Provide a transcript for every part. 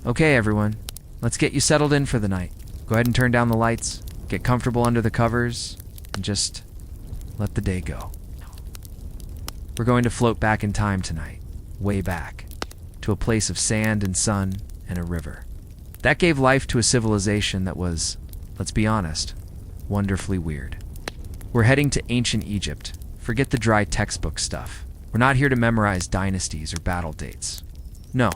Okay, everyone, let's get you settled in for the night. Go ahead and turn down the lights, get comfortable under the covers, and just let the day go. We're going to float back in time tonight, way back, to a place of sand and sun and a river. That gave life to a civilization that was, let's be honest, wonderfully weird. We're heading to ancient Egypt. Forget the dry textbook stuff. We're not here to memorize dynasties or battle dates. No,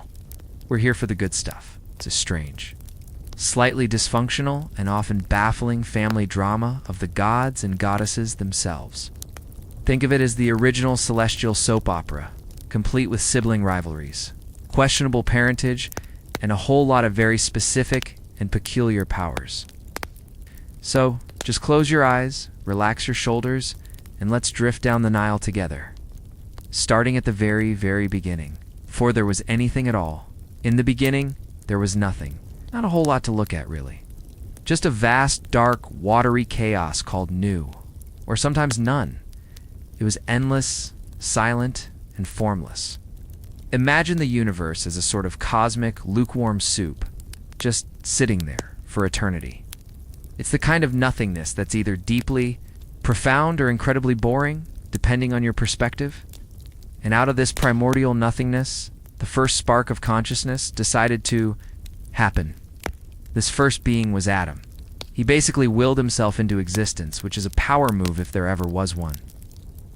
we're here for the good stuff. It's a strange, slightly dysfunctional, and often baffling family drama of the gods and goddesses themselves. Think of it as the original celestial soap opera, complete with sibling rivalries, questionable parentage, and a whole lot of very specific and peculiar powers. So, just close your eyes, relax your shoulders, and let's drift down the Nile together. Starting at the very, very beginning, before there was anything at all. In the beginning, there was nothing. Not a whole lot to look at, really. Just a vast, dark, watery chaos called Nu, or sometimes none. It was endless, silent, and formless. Imagine the universe as a sort of cosmic, lukewarm soup, just sitting there for eternity. It's the kind of nothingness that's either deeply profound or incredibly boring, depending on your perspective. And out of this primordial nothingness, the first spark of consciousness decided to happen. This first being was Adam. He basically willed himself into existence, which is a power move if there ever was one.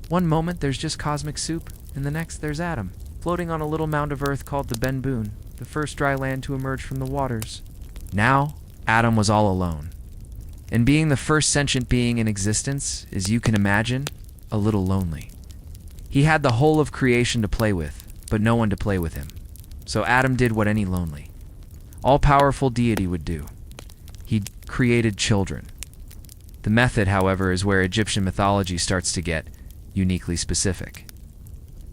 One moment there's just cosmic soup, and the next there's Adam, floating on a little mound of earth called the Ben Boon, the first dry land to emerge from the waters. Now, Adam was all alone. And being the first sentient being in existence, as you can imagine, a little lonely. He had the whole of creation to play with, but no one to play with him. So Adam did what any lonely, all-powerful deity would do. He created children. The method, however, is where Egyptian mythology starts to get uniquely specific.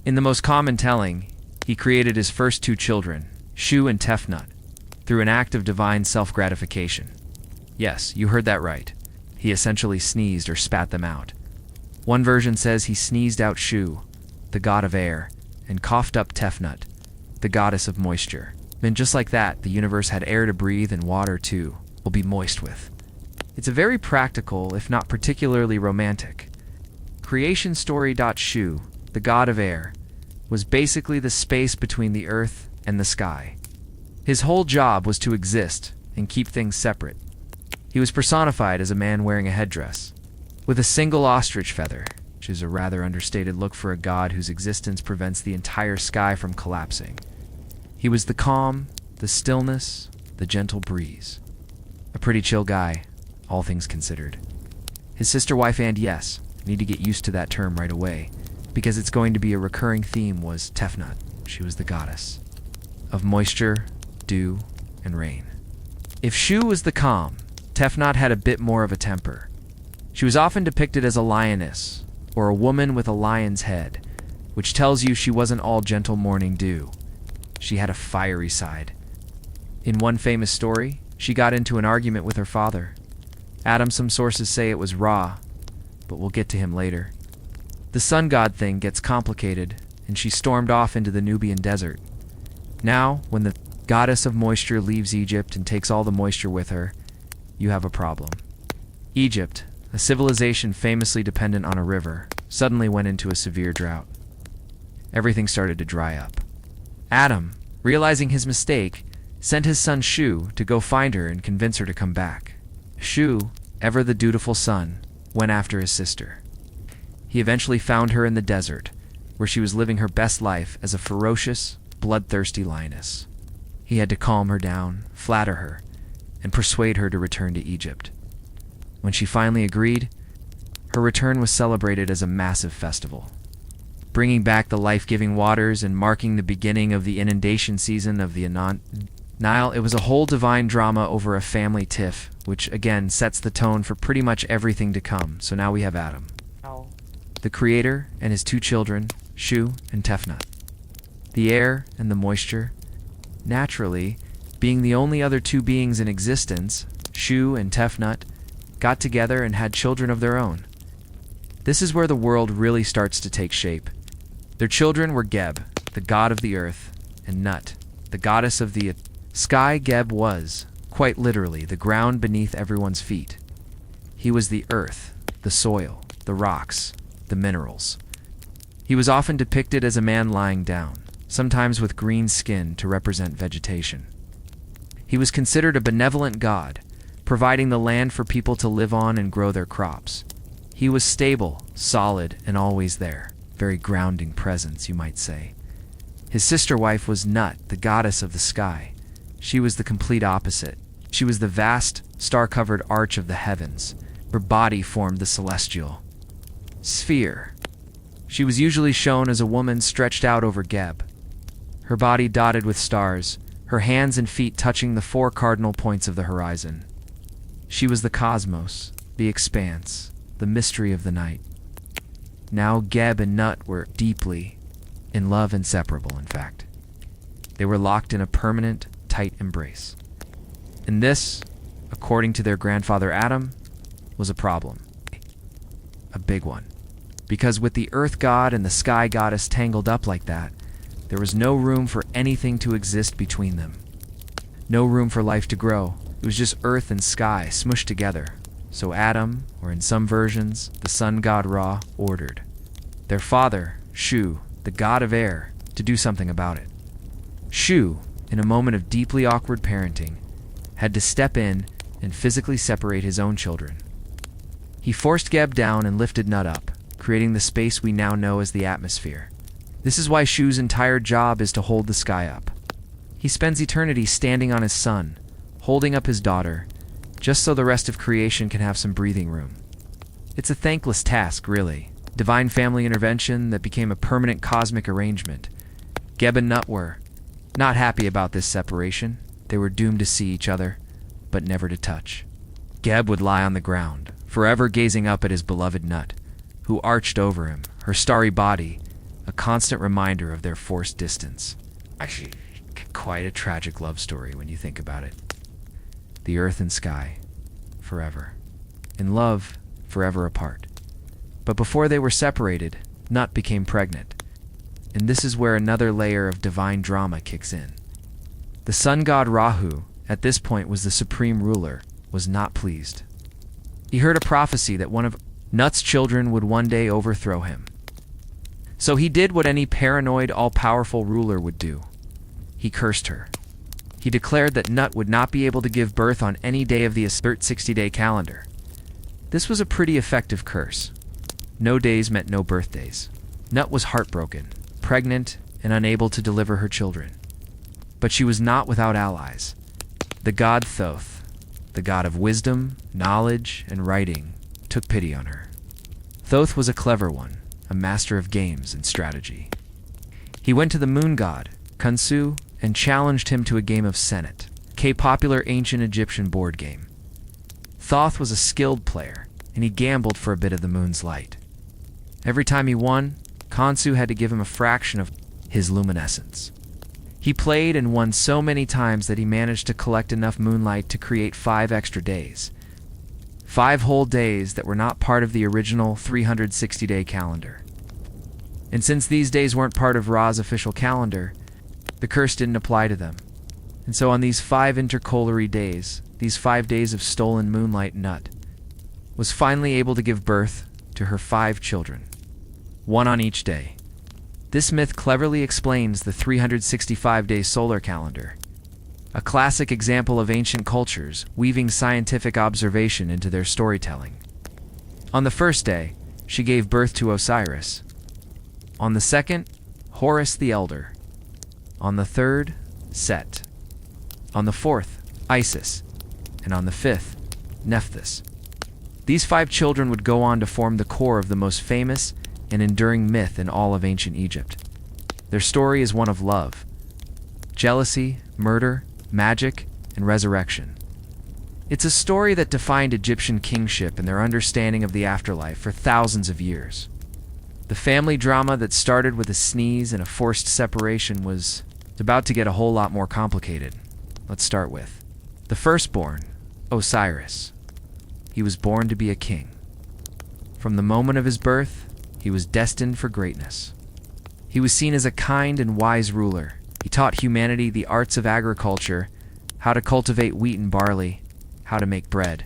In the most common telling, he created his first two children, Shu and Tefnut, through an act of divine self-gratification. Yes, you heard that right. He essentially sneezed or spat them out. One version says he sneezed out Shu, the god of air, and coughed up Tefnut, the goddess of moisture. And just like that, the universe had air to breathe and water too, will be moist with. It's a very practical, if not particularly romantic. Creation story. Shu, the god of air, was basically the space between the earth and the sky. His whole job was to exist and keep things separate. He was personified as a man wearing a headdress, with a single ostrich feather, which is a rather understated look for a god whose existence prevents the entire sky from collapsing. He was the calm, the stillness, the gentle breeze. A pretty chill guy, all things considered. His sister wife, and yes, I need to get used to that term right away, because it's going to be a recurring theme, was Tefnut. She was the goddess of moisture, dew, and rain. If Shu was the calm, Tefnut had a bit more of a temper. She was often depicted as a lioness, or a woman with a lion's head, which tells you she wasn't all gentle morning dew. She had a fiery side. In one famous story, she got into an argument with her father. Adam, some sources say it was Ra, but we'll get to him later. The sun god thing gets complicated, and she stormed off into the Nubian desert. Now, when the goddess of moisture leaves Egypt and takes all the moisture with her, you have a problem. Egypt, a civilization famously dependent on a river, suddenly went into a severe drought. Everything started to dry up. Adam, realizing his mistake, sent his son Shu to go find her and convince her to come back. Shu, ever the dutiful son, went after his sister. He eventually found her in the desert, where she was living her best life as a ferocious, bloodthirsty lioness. He had to calm her down, flatter her, and persuade her to return to Egypt. When she finally agreed, her return was celebrated as a massive festival, bringing back the life-giving waters and marking the beginning of the inundation season of the Nile. It was a whole divine drama over a family tiff, which again sets the tone for pretty much everything to come. So now we have Adam, the creator, and his two children, Shu and Tefnut. The air and the moisture, naturally, being the only other two beings in existence, Shu and Tefnut got together and had children of their own. This is where the world really starts to take shape. Their children were Geb, the god of the earth, and Nut, the goddess of the Sky Geb was, quite literally, the ground beneath everyone's feet. He was the earth, the soil, the rocks, the minerals. He was often depicted as a man lying down, sometimes with green skin to represent vegetation. He was considered a benevolent god, providing the land for people to live on and grow their crops. He was stable, solid, and always there. Very grounding presence, you might say. His sister wife was Nut, the goddess of the sky. She was the complete opposite. She was the vast, star-covered arch of the heavens. Her body formed the celestial sphere. She was usually shown as a woman stretched out over Geb, her body dotted with stars, her hands and feet touching the 4 cardinal points of the horizon. She was the cosmos, the expanse, the mystery of the night. Now Geb and Nut were deeply in love, inseparable, in fact. They were locked in a permanent, tight embrace. And this, according to their grandfather Adam, was a problem. A big one. Because with the earth god and the sky goddess tangled up like that, there was no room for anything to exist between them. No room for life to grow. It was just earth and sky smushed together. So Adam, or in some versions, the sun god Ra, ordered their father, Shu, the god of air, to do something about it. Shu, in a moment of deeply awkward parenting, had to step in and physically separate his own children. He forced Geb down and lifted Nut up, creating the space we now know as the atmosphere. This is why Shu's entire job is to hold the sky up. He spends eternity standing on his son, holding up his daughter, just so the rest of creation can have some breathing room. It's a thankless task, really. Divine family intervention that became a permanent cosmic arrangement. Geb and Nut were not happy about this separation. They were doomed to see each other, but never to touch. Geb would lie on the ground, forever gazing up at his beloved Nut, who arched over him, her starry body, a constant reminder of their forced distance. Actually, quite a tragic love story when you think about it. The earth and sky, forever. In love, forever apart. But before they were separated, Nut became pregnant. And this is where another layer of divine drama kicks in. The sun god Rahu, at this point was the supreme ruler, was not pleased. He heard a prophecy that one of Nut's children would one day overthrow him. So he did what any paranoid, all-powerful ruler would do. He cursed her. He declared that Nut would not be able to give birth on any day of the 60-day calendar. This was a pretty effective curse. No days meant no birthdays. Nut was heartbroken, pregnant, and unable to deliver her children. But she was not without allies. The god Thoth, the god of wisdom, knowledge, and writing, took pity on her. Thoth was a clever one, a master of games and strategy. He went to the moon god, Khonsu, and challenged him to a game of Senet, a popular ancient Egyptian board game. Thoth was a skilled player, and he gambled for a bit of the moon's light. Every time he won, Khonsu had to give him a fraction of his luminescence. He played and won so many times that he managed to collect enough moonlight to create 5 extra days. 5 whole days that were not part of the original 360-day calendar. And since these days weren't part of Ra's official calendar, the curse didn't apply to them. And so on these 5 intercalary days, these 5 days of stolen moonlight, Nut was finally able to give birth to her 5 children, 1 on each day. This myth cleverly explains the 365-day solar calendar, a classic example of ancient cultures weaving scientific observation into their storytelling. On the first day, she gave birth to Osiris. On the second, Horus the Elder. On the third, Set. On the fourth, Isis. And on the fifth, Nephthys. These 5 children would go on to form the core of the most famous and enduring myth in all of ancient Egypt. Their story is one of love, jealousy, murder, magic, and resurrection. It's a story that defined Egyptian kingship and their understanding of the afterlife for thousands of years. The family drama that started with a sneeze and a forced separation was about to get a whole lot more complicated. Let's start with the firstborn, Osiris. He was born to be a king. From the moment of his birth, he was destined for greatness. He was seen as a kind and wise ruler. He taught humanity the arts of agriculture, how to cultivate wheat and barley, how to make bread,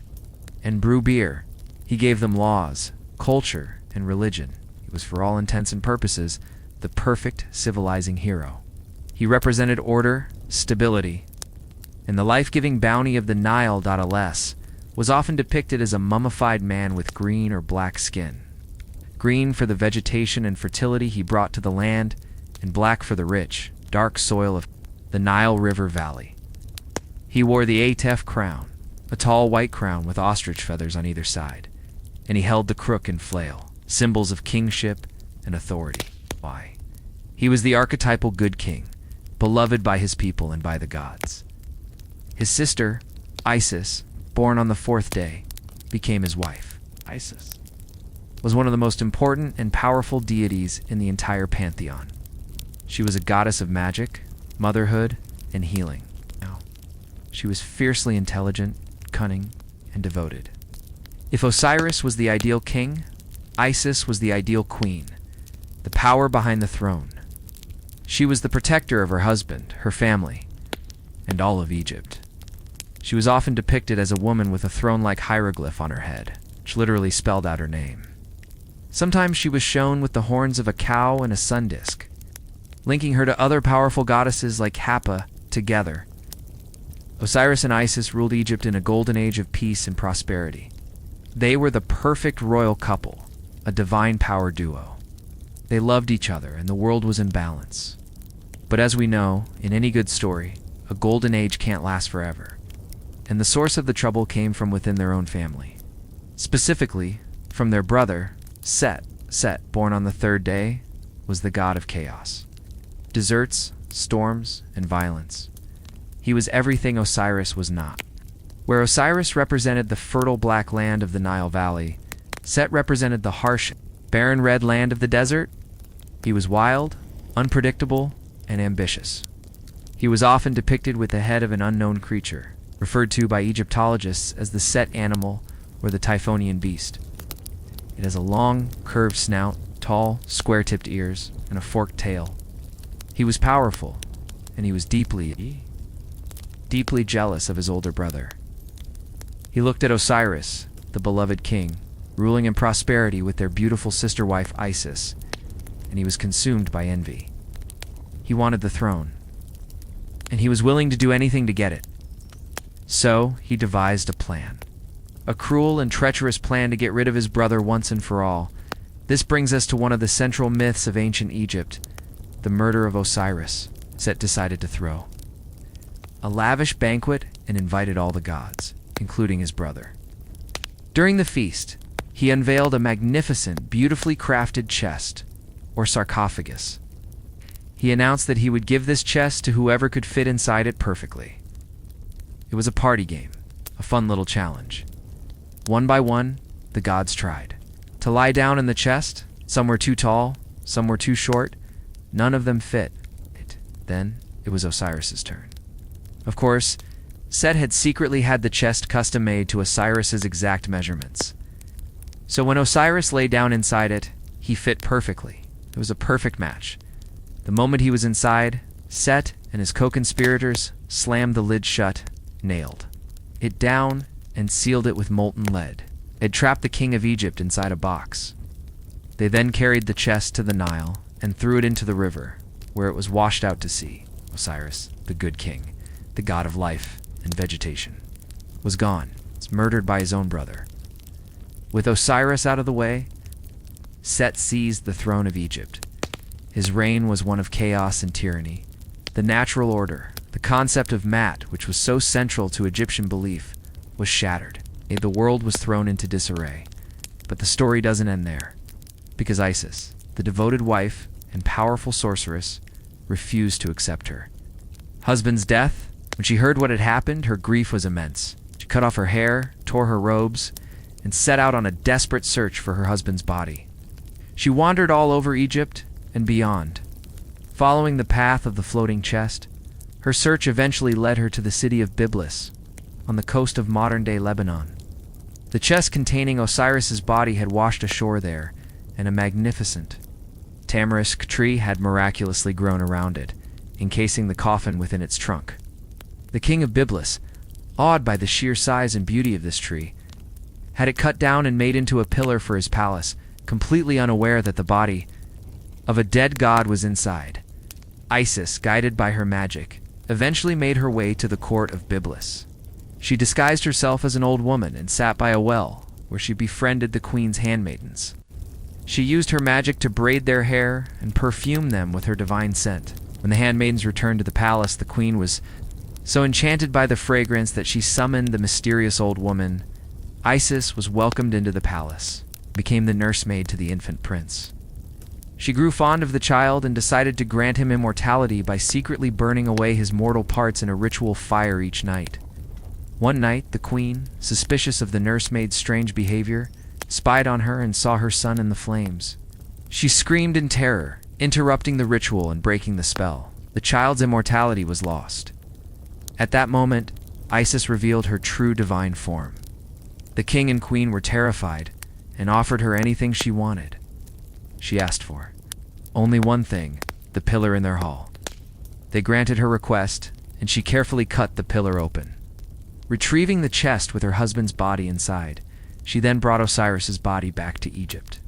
and brew beer. He gave them laws, culture, and religion. He was, for all intents and purposes, the perfect civilizing hero. He represented order, stability, and the life-giving bounty of the Nile. Was often depicted as a mummified man with green or black skin. Green for the vegetation and fertility he brought to the land, and black for the rich, dark soil of the Nile River Valley. He wore the Atef crown, a tall white crown with ostrich feathers on either side, and he held the crook and flail, symbols of kingship and authority. Why? He was the archetypal good king, beloved by his people and by the gods. His sister, Isis, born on the fourth day, became his wife. Isis was one of the most important and powerful deities in the entire Pantheon. She was a goddess of magic, motherhood, and healing. She was fiercely intelligent, cunning, and devoted. If Osiris was the ideal king, Isis was the ideal queen, the power behind the throne. She was the protector of her husband, her family, and all of Egypt. She was often depicted as a woman with a throne-like hieroglyph on her head, which literally spelled out her name. Sometimes she was shown with the horns of a cow and a sun disk, linking her to other powerful goddesses like Hathor together. Osiris and Isis ruled Egypt in a golden age of peace and prosperity. They were the perfect royal couple, a divine power duo. They loved each other and the world was in balance. But as we know, in any good story, a golden age can't last forever. And the source of the trouble came from within their own family. Specifically, from their brother, Set. Set, born on the third day, was the god of chaos. Deserts, storms, and violence. He was everything Osiris was not. Where Osiris represented the fertile black land of the Nile Valley, Set represented the harsh, barren red land of the desert. He was wild, unpredictable, and ambitious. He was often depicted with the head of an unknown creature, referred to by Egyptologists as the Set animal or the Typhonian beast. It has a long, curved snout, tall, square-tipped ears, and a forked tail. He was powerful, and he was deeply jealous of his older brother. He looked at Osiris, the beloved king, ruling in prosperity with their beautiful sister wife Isis, and he was consumed by envy. He wanted the throne, and he was willing to do anything to get it. So he devised a plan. A cruel and treacherous plan to get rid of his brother once and for all. This brings us to one of the central myths of ancient Egypt, the murder of Osiris. Set decided to throw a lavish banquet and invited all the gods, including his brother. During the feast, he unveiled a magnificent, beautifully crafted chest, or sarcophagus. He announced that he would give this chest to whoever could fit inside it perfectly. It was a party game, a fun little challenge. One by one, the gods tried to lie down in the chest. Some were too tall, some were too short. None of them fit. Then it was Osiris's turn. Of course, Set had secretly had the chest custom made to Osiris's exact measurements. So when Osiris lay down inside it, he fit perfectly. It was a perfect match. The moment he was inside, Set and his co-conspirators slammed the lid shut, nailed it down, and sealed it with molten lead. It trapped the king of Egypt inside a box. They then carried the chest to the Nile and threw it into the river, where it was washed out to sea. Osiris, the good king, the god of life and vegetation, was gone. It's murdered by his own brother. With Osiris out of the way, Set seized the throne of Egypt. His reign was one of chaos and tyranny. The natural order, the concept of Mat, which was so central to Egyptian belief, was shattered. The world was thrown into disarray. But the story doesn't end there, because Isis, the devoted wife and powerful sorceress, refused to accept her husband's death. When she heard what had happened, her grief was immense. She cut off her hair, tore her robes, and set out on a desperate search for her husband's body. She wandered all over Egypt and beyond, following the path of the floating chest. Her search eventually led her to the city of Byblos, on the coast of modern-day Lebanon. The chest containing Osiris's body had washed ashore there, and a magnificent tamarisk tree had miraculously grown around it, encasing the coffin within its trunk. The king of Byblus, awed by the sheer size and beauty of this tree, had it cut down and made into a pillar for his palace, completely unaware that the body of a dead god was inside. Isis, guided by her magic, eventually made her way to the court of Byblus. She disguised herself as an old woman and sat by a well, where she befriended the queen's handmaidens. She used her magic to braid their hair and perfume them with her divine scent. When the handmaidens returned to the palace, the queen was so enchanted by the fragrance that she summoned the mysterious old woman. Isis was welcomed into the palace, became the nursemaid to the infant prince. She grew fond of the child and decided to grant him immortality by secretly burning away his mortal parts in a ritual fire each night. One night, the queen, suspicious of the nursemaid's strange behavior, spied on her and saw her son in the flames. She screamed in terror, interrupting the ritual and breaking the spell. The child's immortality was lost. At that moment, Isis revealed her true divine form. The king and queen were terrified and offered her anything she wanted. She asked for only one thing: the pillar in their hall. They granted her request, and she carefully cut the pillar open. Retrieving the chest with her husband's body inside, she then brought Osiris's body back to Egypt,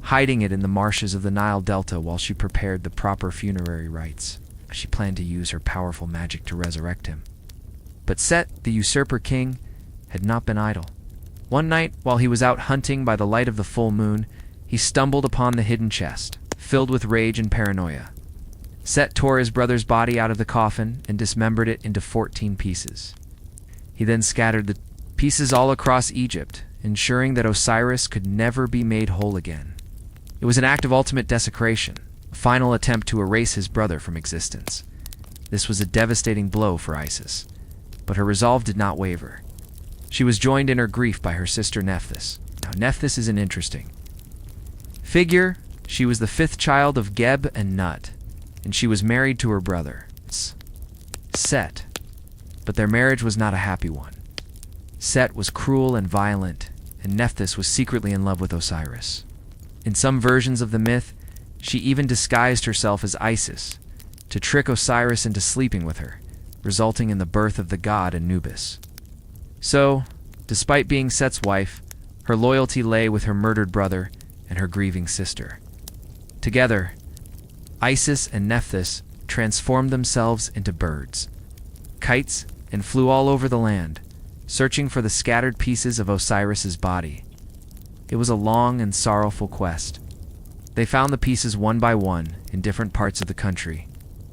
hiding it in the marshes of the Nile Delta while she prepared the proper funerary rites. She planned to use her powerful magic to resurrect him. But Set, the usurper king, had not been idle. One night, while he was out hunting by the light of the full moon, he stumbled upon the hidden chest. Filled with rage and paranoia, Set tore his brother's body out of the coffin and dismembered it into 14 pieces. He then scattered the pieces all across Egypt, ensuring that Osiris could never be made whole again. It was an act of ultimate desecration, a final attempt to erase his brother from existence. This was a devastating blow for Isis, but her resolve did not waver. She was joined in her grief by her sister Nephthys. Now, Nephthys is an interesting figure. She was the 5th child of Geb and Nut, and she was married to her brother, Set. But their marriage was not a happy one. Set was cruel and violent, and Nephthys was secretly in love with Osiris. In some versions of the myth, she even disguised herself as Isis to trick Osiris into sleeping with her, resulting in the birth of the god Anubis. So, despite being Set's wife, her loyalty lay with her murdered brother and her grieving sister. Together, Isis and Nephthys transformed themselves into birds, kites, and flew all over the land, searching for the scattered pieces of Osiris's body. It was a long and sorrowful quest. They found the pieces one by one in different parts of the country.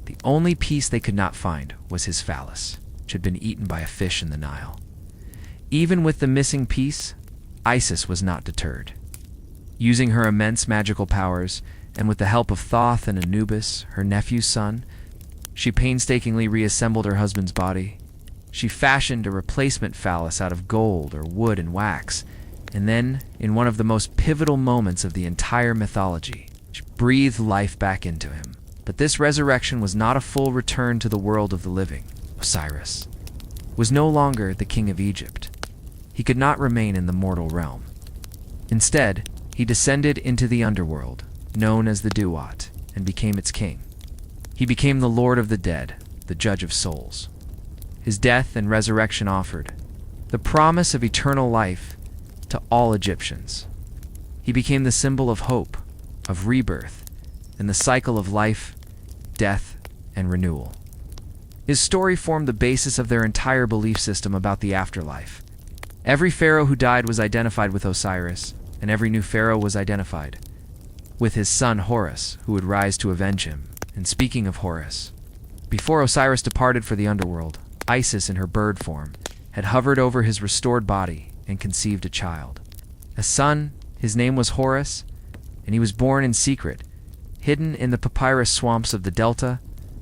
The only piece they could not find was his phallus, which had been eaten by a fish in the Nile. Even with the missing piece, Isis was not deterred. Using her immense magical powers, and with the help of Thoth and Anubis, her nephew's son, she painstakingly reassembled her husband's body. She fashioned a replacement phallus out of gold or wood and wax, and then, in one of the most pivotal moments of the entire mythology, she breathed life back into him. But this resurrection was not a full return to the world of the living. Osiris was no longer the king of Egypt. He could not remain in the mortal realm. Instead, he descended into the underworld, known as the Duat, and became its king. He became the Lord of the Dead, the Judge of Souls. His death and resurrection offered the promise of eternal life to all Egyptians. He became the symbol of hope, of rebirth, and the cycle of life, death, and renewal. His story formed the basis of their entire belief system about the afterlife. Every pharaoh who died was identified with Osiris, and every new pharaoh was identified with his son Horus, who would rise to avenge him. And speaking of Horus, before Osiris departed for the underworld, Isis in her bird form had hovered over his restored body and conceived a child. A son, his name was Horus, and he was born in secret, hidden in the papyrus swamps of the Delta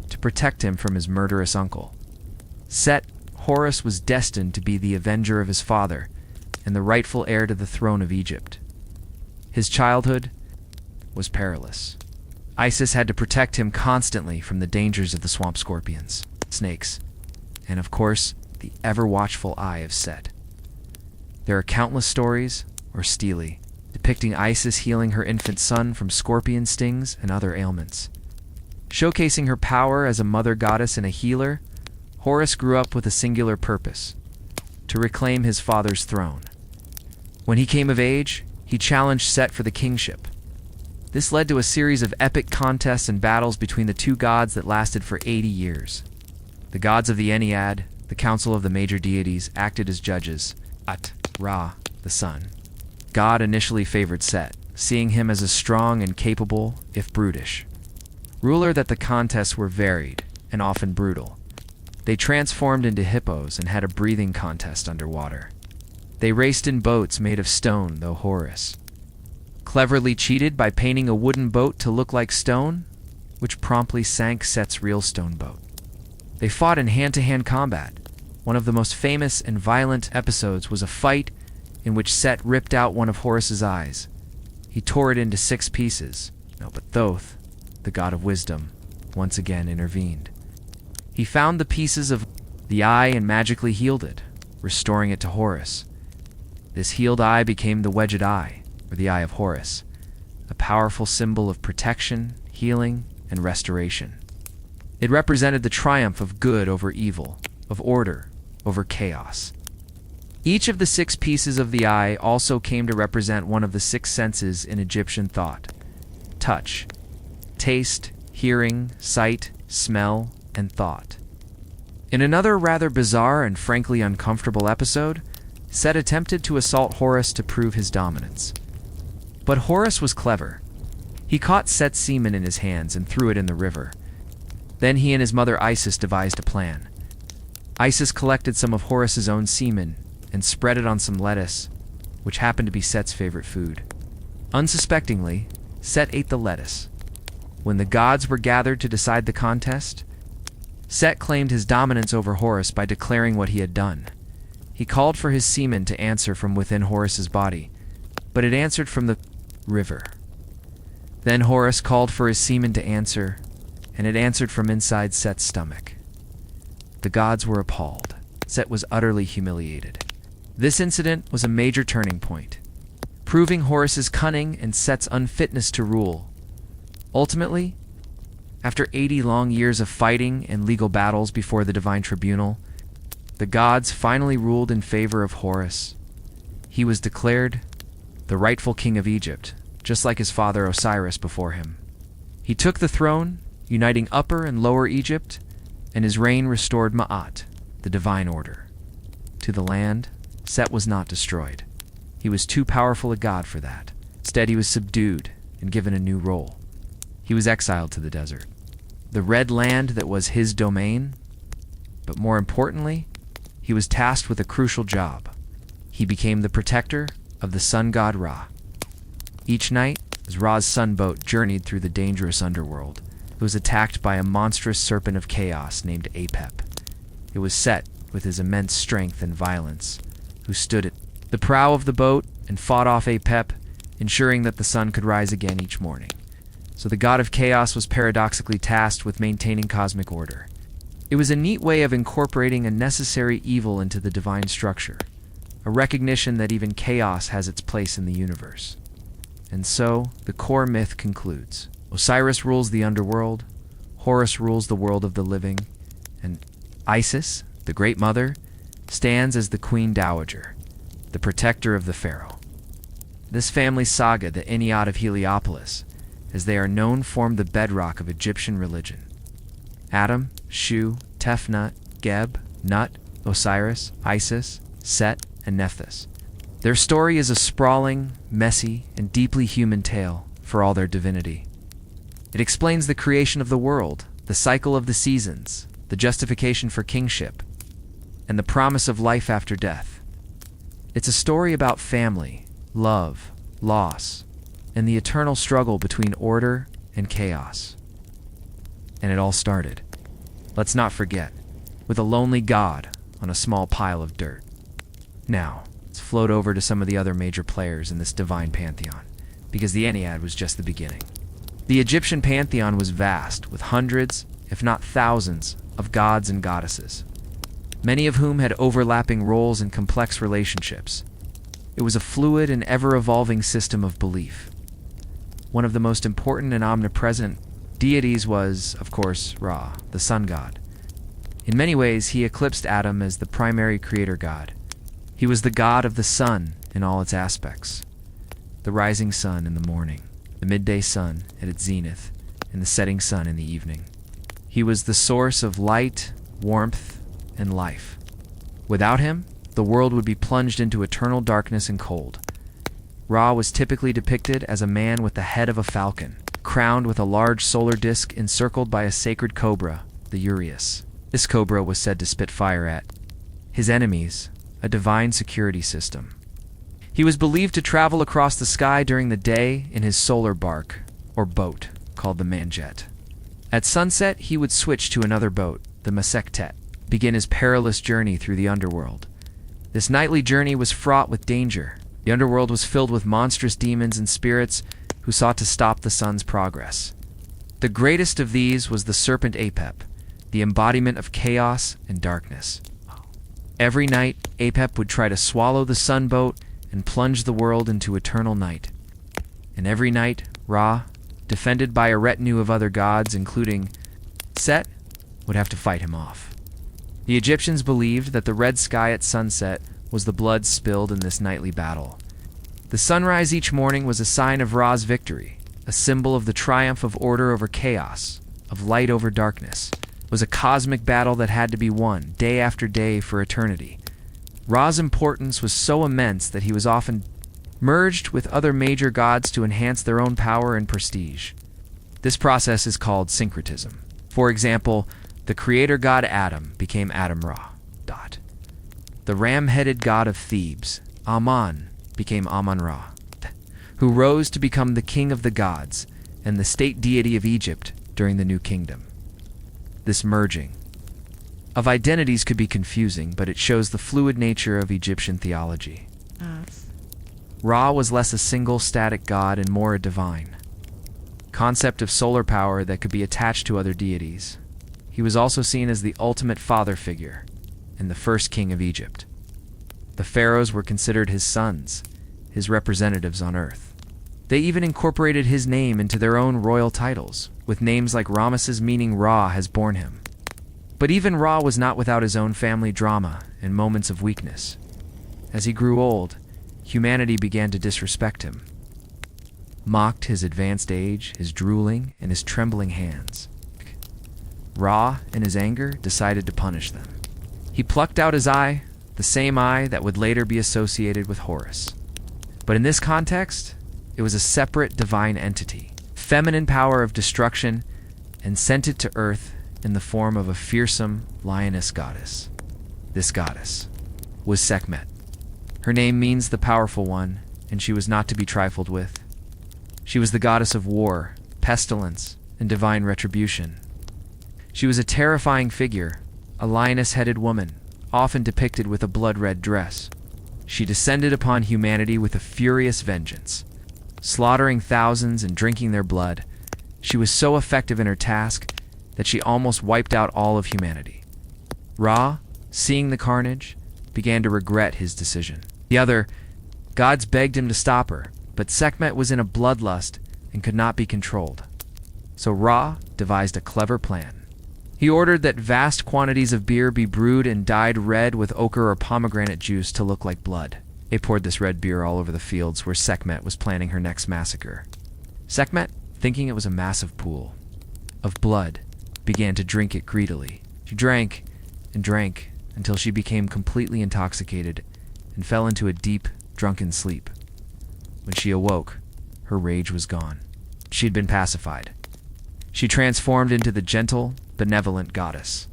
to protect him from his murderous uncle. Set, Horus was destined to be the avenger of his father and the rightful heir to the throne of Egypt. His childhood was perilous. Isis had to protect him constantly from the dangers of the swamp scorpions, snakes, and of course, the ever-watchful eye of Set. There are countless stories, or stelae, depicting Isis healing her infant son from scorpion stings and other ailments. Showcasing her power as a mother goddess and a healer, Horus grew up with a singular purpose: to reclaim his father's throne. When he came of age, he challenged Set for the kingship. This led to a series of epic contests and battles between the two gods that lasted for 80 years. The gods of the Ennead, the council of the major deities, acted as judges. Ra, the sun. God initially favored Set, seeing him as a strong and capable, if brutish, ruler. That the contests were varied and often brutal. They transformed into hippos and had a breathing contest underwater. They raced in boats made of stone, though Horus cleverly cheated by painting a wooden boat to look like stone, which promptly sank Set's real stone boat. They fought in hand-to-hand combat. One of the most famous and violent episodes was a fight in which Set ripped out one of Horus's eyes. He tore it into 6 pieces. But Thoth, the god of wisdom, once again intervened. He found the pieces of the eye and magically healed it, restoring it to Horus. This healed eye became the Wedged Eye, or the Eye of Horus, a powerful symbol of protection, healing, and restoration. It represented the triumph of good over evil, of order over chaos. Each of the 6 pieces of the eye also came to represent one of the 6 senses in Egyptian thought: touch, taste, hearing, sight, smell, and thought. In another rather bizarre and frankly uncomfortable episode, Set attempted to assault Horus to prove his dominance. But Horus was clever. He caught Set's semen in his hands and threw it in the river. Then he and his mother Isis devised a plan. Isis collected some of Horus's own semen and spread it on some lettuce, which happened to be Set's favorite food. Unsuspectingly, Set ate the lettuce. When the gods were gathered to decide the contest, Set claimed his dominance over Horus by declaring what he had done. He called for his semen to answer from within Horus's body, but it answered from the river. Then Horus called for his semen to answer, and it answered from inside Set's stomach. The gods were appalled. Set was utterly humiliated. This incident was a major turning point, proving Horus's cunning and Set's unfitness to rule. Ultimately, after 80 long years of fighting and legal battles before the divine tribunal, the gods finally ruled in favor of Horus. He was declared the rightful king of Egypt, just like his father Osiris before him. He took the throne, uniting Upper and Lower Egypt, and his reign restored Ma'at, the divine order. To the land, Set was not destroyed. He was too powerful a god for that. Instead, he was subdued and given a new role. He was exiled to the desert, the red land that was his domain. But more importantly, he was tasked with a crucial job. He became the protector of the sun god Ra. Each night, as Ra's sun boat journeyed through the dangerous underworld, it was attacked by a monstrous serpent of chaos named Apep. It was Set, with his immense strength and violence, who stood at the prow of the boat and fought off Apep, ensuring that the sun could rise again each morning. So the god of chaos was paradoxically tasked with maintaining cosmic order. It was a neat way of incorporating a necessary evil into the divine structure, a recognition that even chaos has its place in the universe. And so, the core myth concludes. Osiris rules the underworld, Horus rules the world of the living, and Isis, the Great Mother, stands as the Queen Dowager, the protector of the pharaoh. This family saga, the Ennead of Heliopolis, as they are known, formed the bedrock of Egyptian religion. Adam, Shu, Tefnut, Geb, Nut, Osiris, Isis, Set, and Nephthys. Their story is a sprawling, messy, and deeply human tale for all their divinity. It explains the creation of the world, the cycle of the seasons, the justification for kingship, and the promise of life after death. It's a story about family, love, loss, and the eternal struggle between order and chaos. And it all started, let's not forget, with a lonely god on a small pile of dirt. Now, let's float over to some of the other major players in this divine pantheon, because the Ennead was just the beginning. The Egyptian pantheon was vast, with hundreds, if not thousands, of gods and goddesses, many of whom had overlapping roles and complex relationships. It was a fluid and ever-evolving system of belief. One of the most important and omnipresent deities was, of course, Ra, the sun god. In many ways, he eclipsed Adam as the primary creator god. He was the god of the sun in all its aspects. The rising sun in the morning, the midday sun at its zenith, and the setting sun in the evening. He was the source of light, warmth, and life. Without him, the world would be plunged into eternal darkness and cold. Ra was typically depicted as a man with the head of a falcon, crowned with a large solar disk encircled by a sacred cobra, the Urius. This cobra was said to spit fire at his enemies, a divine security system. He was believed to travel across the sky during the day in his solar bark, or boat, called the Manjet. At sunset, he would switch to another boat, the Masektet, begin his perilous journey through the underworld. This nightly journey was fraught with danger. The underworld was filled with monstrous demons and spirits who sought to stop the sun's progress. The greatest of these was the serpent Apep, the embodiment of chaos and darkness. Every night, Apep would try to swallow the sun boat and plunge the world into eternal night. And every night, Ra, defended by a retinue of other gods, including Set, would have to fight him off. The Egyptians believed that the red sky at sunset was the blood spilled in this nightly battle. The sunrise each morning was a sign of Ra's victory, a symbol of the triumph of order over chaos, of light over darkness. It was a cosmic battle that had to be won, day after day for eternity. Ra's importance was so immense that he was often merged with other major gods to enhance their own power and prestige. This process is called syncretism. For example, the creator god Adam became Adam-Ra. The ram-headed god of Thebes, Amun, became Amun-Ra, who rose to become the king of the gods and the state deity of Egypt during the New Kingdom. This merging of identities could be confusing, but it shows the fluid nature of Egyptian theology. Ra was less a single static god and more a divine concept of solar power that could be attached to other deities. He was also seen as the ultimate father figure and the first king of Egypt. The pharaohs were considered his sons, his representatives on earth. They even incorporated his name into their own royal titles, with names like Ramesses meaning Ra has borne him. But even Ra was not without his own family drama and moments of weakness. As he grew old, humanity began to disrespect him, mocked his advanced age, his drooling, and his trembling hands. Ra, in his anger, decided to punish them. He plucked out his eye, the same eye that would later be associated with Horus. But in this context, it was a separate divine entity, feminine power of destruction, and sent it to earth in the form of a fearsome lioness goddess. This goddess was Sekhmet. Her name means the powerful one, and she was not to be trifled with. She was the goddess of war, pestilence, and divine retribution. She was a terrifying figure, a lioness-headed woman, often depicted with a blood-red dress. She descended upon humanity with a furious vengeance, slaughtering thousands and drinking their blood. She was so effective in her task that she almost wiped out all of humanity. Ra, seeing the carnage, began to regret his decision. The other gods begged him to stop her, but Sekhmet was in a bloodlust and could not be controlled. So Ra devised a clever plan. He ordered that vast quantities of beer be brewed and dyed red with ochre or pomegranate juice to look like blood. They poured this red beer all over the fields where Sekhmet was planning her next massacre. Sekhmet, thinking it was a massive pool of blood, began to drink it greedily. She drank and drank until she became completely intoxicated and fell into a deep, drunken sleep. When she awoke, her rage was gone. She had been pacified. She transformed into the gentle, benevolent goddess,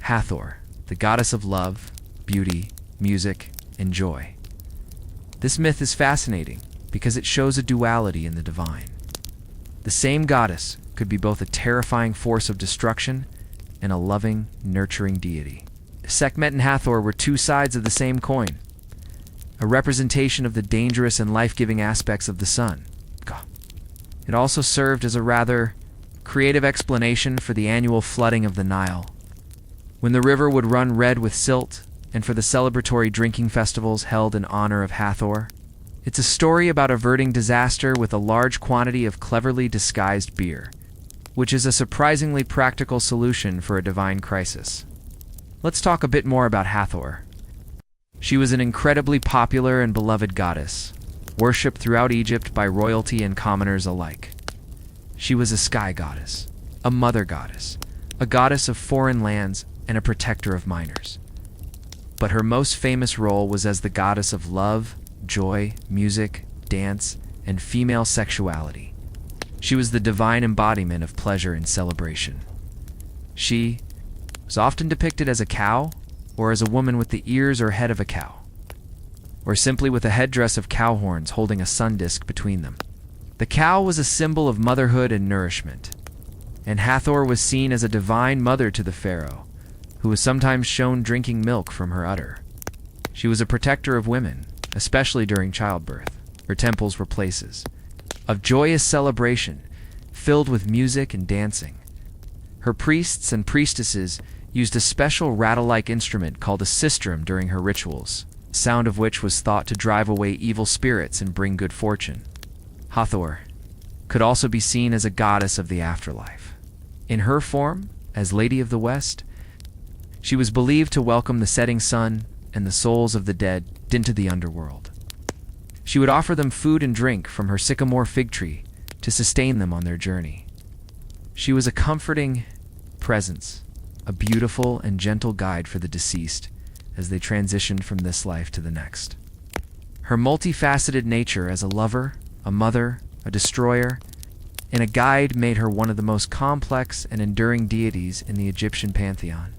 Hathor, the goddess of love, beauty, music, and joy. This myth is fascinating because it shows a duality in the divine. The same goddess could be both a terrifying force of destruction and a loving, nurturing deity. Sekhmet and Hathor were two sides of the same coin, a representation of the dangerous and life-giving aspects of the sun. It also served as a rather creative explanation for the annual flooding of the Nile, when the river would run red with silt, and for the celebratory drinking festivals held in honor of Hathor. It's a story about averting disaster with a large quantity of cleverly disguised beer, which is a surprisingly practical solution for a divine crisis. Let's talk a bit more about Hathor. She was an incredibly popular and beloved goddess, worshipped throughout Egypt by royalty and commoners alike. She was a sky goddess, a mother goddess, a goddess of foreign lands, and a protector of minors. But her most famous role was as the goddess of love, joy, music, dance, and female sexuality. She was the divine embodiment of pleasure and celebration. She was often depicted as a cow, or as a woman with the ears or head of a cow, or simply with a headdress of cow horns holding a sun disk between them. The cow was a symbol of motherhood and nourishment, and Hathor was seen as a divine mother to the pharaoh, who was sometimes shown drinking milk from her udder. She was a protector of women, especially during childbirth. Her temples were places of joyous celebration, filled with music and dancing. Her priests and priestesses used a special rattle-like instrument called a sistrum during her rituals, the sound of which was thought to drive away evil spirits and bring good fortune. Hathor could also be seen as a goddess of the afterlife. In her form, as Lady of the West, she was believed to welcome the setting sun and the souls of the dead into the underworld. She would offer them food and drink from her sycamore fig tree to sustain them on their journey. She was a comforting presence, a beautiful and gentle guide for the deceased as they transitioned from this life to the next. Her multifaceted nature as a lover, a mother, a destroyer, and a guide made her one of the most complex and enduring deities in the Egyptian pantheon.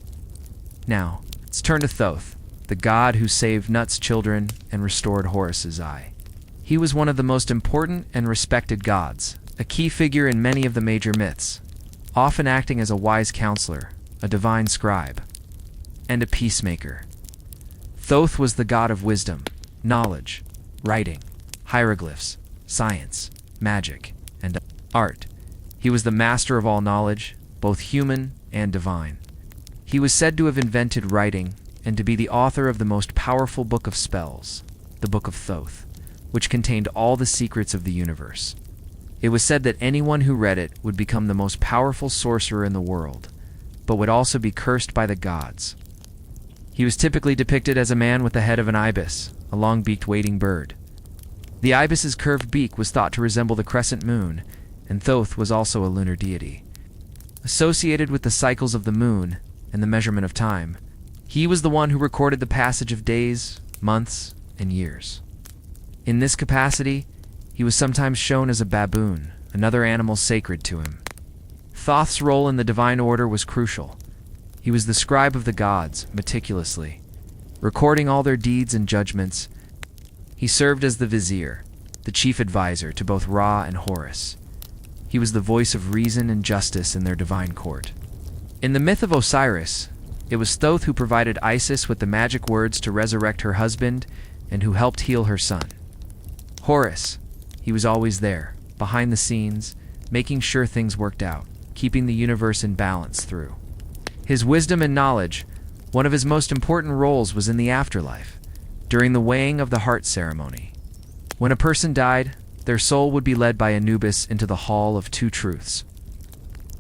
Now, let's turn to Thoth, the god who saved Nut's children and restored Horus's eye. He was one of the most important and respected gods, a key figure in many of the major myths, often acting as a wise counselor, a divine scribe, and a peacemaker. Thoth was the god of wisdom, knowledge, writing, hieroglyphs, science, magic, and art. He was the master of all knowledge, both human and divine. He was said to have invented writing and to be the author of the most powerful book of spells, the Book of Thoth, which contained all the secrets of the universe. It was said that anyone who read it would become the most powerful sorcerer in the world, but would also be cursed by the gods. He was typically depicted as a man with the head of an ibis, a long-beaked wading bird. The ibis's curved beak was thought to resemble the crescent moon, and Thoth was also a lunar deity. Associated with the cycles of the moon and the measurement of time, he was the one who recorded the passage of days, months, and years. In this capacity, he was sometimes shown as a baboon, another animal sacred to him. Thoth's role in the divine order was crucial. He was the scribe of the gods, meticulously, recording all their deeds and judgments. He served as the vizier, the chief advisor to both Ra and Horus. He was the voice of reason and justice in their divine court. In the myth of Osiris, it was Thoth who provided Isis with the magic words to resurrect her husband and who helped heal her son. Horus, he was always there, behind the scenes, making sure things worked out, keeping the universe in balance through. His wisdom and knowledge, one of his most important roles was in the afterlife, during the weighing of the heart ceremony. When a person died, their soul would be led by Anubis into the Hall of Two Truths.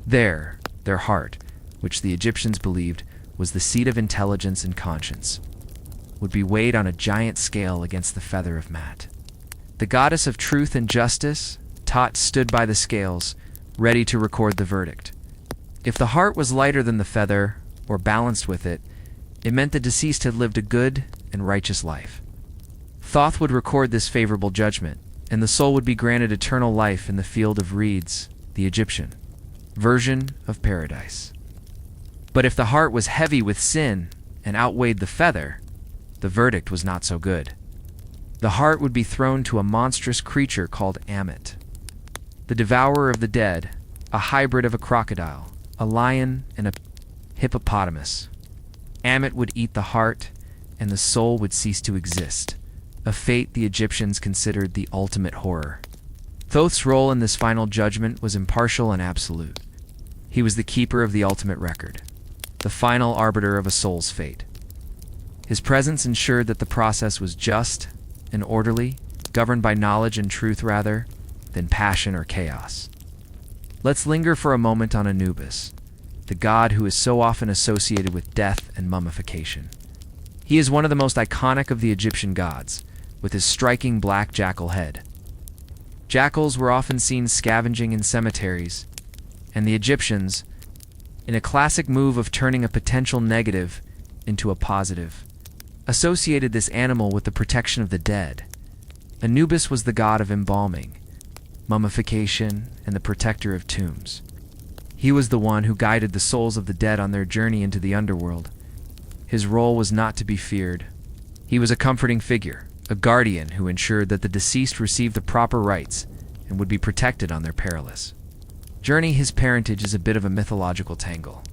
There, their heart, which the Egyptians believed was the seat of intelligence and conscience, would be weighed on a giant scale against the feather of Mat. The goddess of truth and justice, Thoth, stood by the scales, ready to record the verdict. If the heart was lighter than the feather, or balanced with it, it meant the deceased had lived a good and righteous life. Thoth would record this favorable judgment, and the soul would be granted eternal life in the field of reeds, the Egyptian version of paradise. But if the heart was heavy with sin and outweighed the feather, the verdict was not so good. The heart would be thrown to a monstrous creature called Ammit, the devourer of the dead, a hybrid of a crocodile, a lion, and a hippopotamus. Ammit would eat the heart, and the soul would cease to exist, a fate the Egyptians considered the ultimate horror. Thoth's role in this final judgment was impartial and absolute. He was the keeper of the ultimate record, the final arbiter of a soul's fate. His presence ensured that the process was just and orderly, governed by knowledge and truth rather than passion or chaos. Let's linger for a moment on Anubis, the god who is so often associated with death and mummification. He is one of the most iconic of the Egyptian gods, with his striking black jackal head. Jackals were often seen scavenging in cemeteries, and the Egyptians, in a classic move of turning a potential negative into a positive, associated this animal with the protection of the dead. Anubis was the god of embalming, mummification, and the protector of tombs. He was the one who guided the souls of the dead on their journey into the underworld. His role was not to be feared. He was a comforting figure, a guardian who ensured that the deceased received the proper rites and would be protected on their perilous journey. His parentage is a bit of a mythological tangle.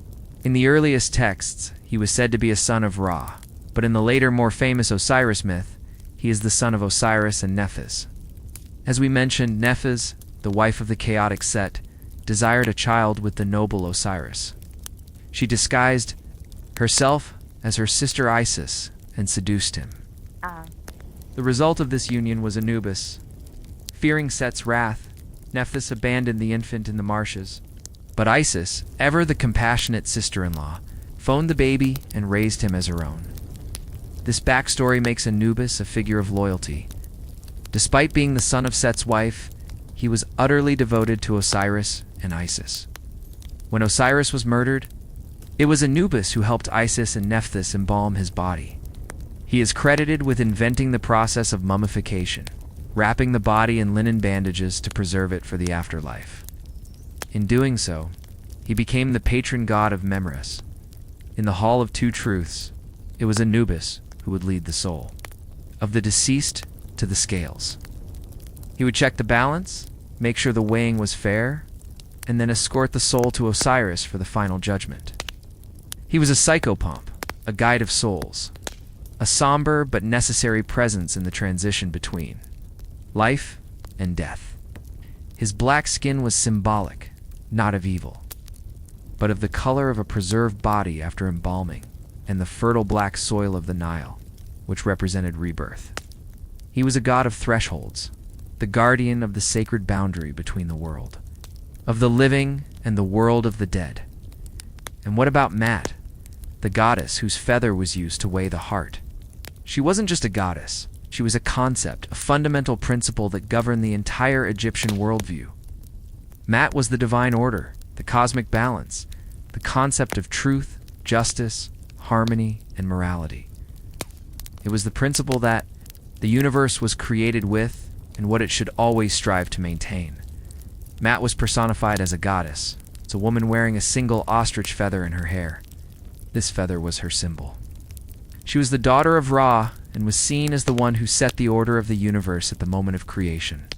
In the earliest texts, he was said to be a son of Ra, but in the later, more famous Osiris myth, he is the son of Osiris and Nephthys. As we mentioned, Nephthys, the wife of the chaotic Set, desired a child with the noble Osiris. She disguised herself as her sister Isis and seduced him. The result of this union was Anubis. Fearing Set's wrath, Nephthys abandoned the infant in the marshes. But Isis, ever the compassionate sister-in-law, phoned the baby and raised him as her own. This backstory makes Anubis a figure of loyalty. Despite being the son of Set's wife, he was utterly devoted to Osiris and Isis. When Osiris was murdered, it was Anubis who helped Isis and Nephthys embalm his body. He is credited with inventing the process of mummification, wrapping the body in linen bandages to preserve it for the afterlife. In doing so, he became the patron god of Memrus. In the Hall of Two Truths, it was Anubis who would lead the soul of the deceased to the scales. He would check the balance, make sure the weighing was fair, and then escort the soul to Osiris for the final judgment. He was a psychopomp, a guide of souls, a somber but necessary presence in the transition between life and death. His black skin was symbolic, not of evil, but of the color of a preserved body after embalming, and the fertile black soil of the Nile, which represented rebirth. He was a god of thresholds, the guardian of the sacred boundary between the world of the living and the world of the dead. And what about Mat, the goddess whose feather was used to weigh the heart? She wasn't just a goddess, she was a concept, a fundamental principle that governed the entire Egyptian worldview. Mat was the divine order, the cosmic balance, the concept of truth, justice, harmony, and morality. It was the principle that the universe was created with and what it should always strive to maintain. Mat was personified as a goddess. It's a woman wearing a single ostrich feather in her hair. This feather was her symbol. She was the daughter of Ra and was seen as the one who set the order of the universe at the moment of creation.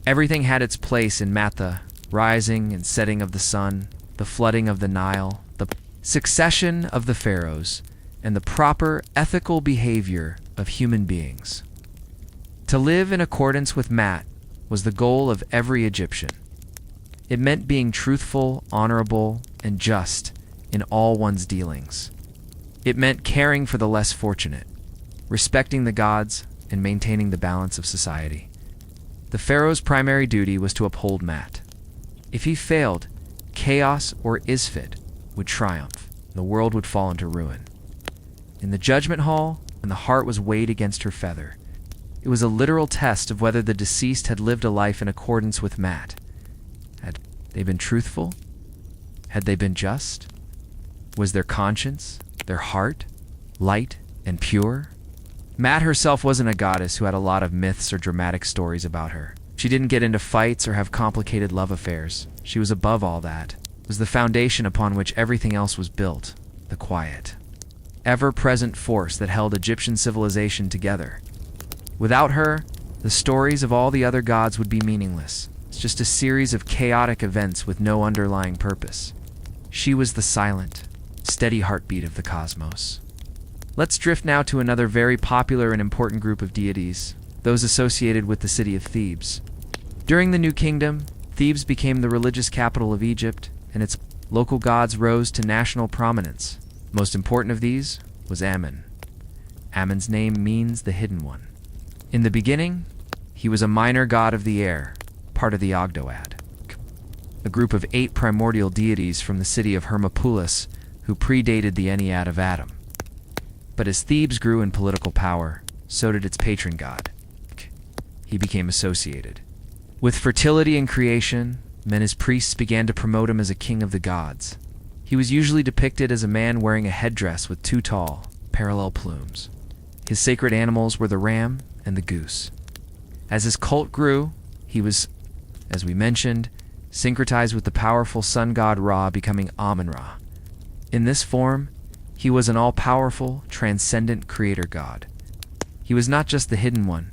Everything had its place in Mat: the rising and setting of the sun, the flooding of the Nile, the succession of the pharaohs, and the proper ethical behavior of human beings. To live in accordance with Mat was the goal of every Egyptian. It meant being truthful, honorable, and just in all one's dealings. It meant caring for the less fortunate, respecting the gods, and maintaining the balance of society. The pharaoh's primary duty was to uphold Mat. If he failed, chaos or Isfit would triumph, and the world would fall into ruin. In the judgment hall, when the heart was weighed against her feather, it was a literal test of whether the deceased had lived a life in accordance with Mat. Had they been truthful? Had they been just? Was their conscience, their heart, light and pure? Mat herself wasn't a goddess who had a lot of myths or dramatic stories about her. She didn't get into fights or have complicated love affairs. She was above all that. It was the foundation upon which everything else was built, the quiet, ever-present force that held Egyptian civilization together. Without her, the stories of all the other gods would be meaningless. It's just a series of chaotic events with no underlying purpose. She was the silent, steady heartbeat of the cosmos. Let's drift now to another very popular and important group of deities, those associated with the city of Thebes. During the New Kingdom, Thebes became the religious capital of Egypt, and its local gods rose to national prominence. Most important of these was Amun. Amun's name means the hidden one. In the beginning, he was a minor god of the air, part of the Ogdoad, a group of 8 primordial deities from the city of Hermopolis who predated the Ennead of Adam. But as Thebes grew in political power, so did its patron god. He became associated. With fertility and creation, Menes priests began to promote him as a king of the gods. He was usually depicted as a man wearing a headdress with 2 tall, parallel plumes. His sacred animals were the ram and the goose. As his cult grew, he was, as we mentioned, syncretized with the powerful sun god Ra, becoming Amun-Ra. In this form, he was an all-powerful, transcendent creator god. He was not just the hidden one,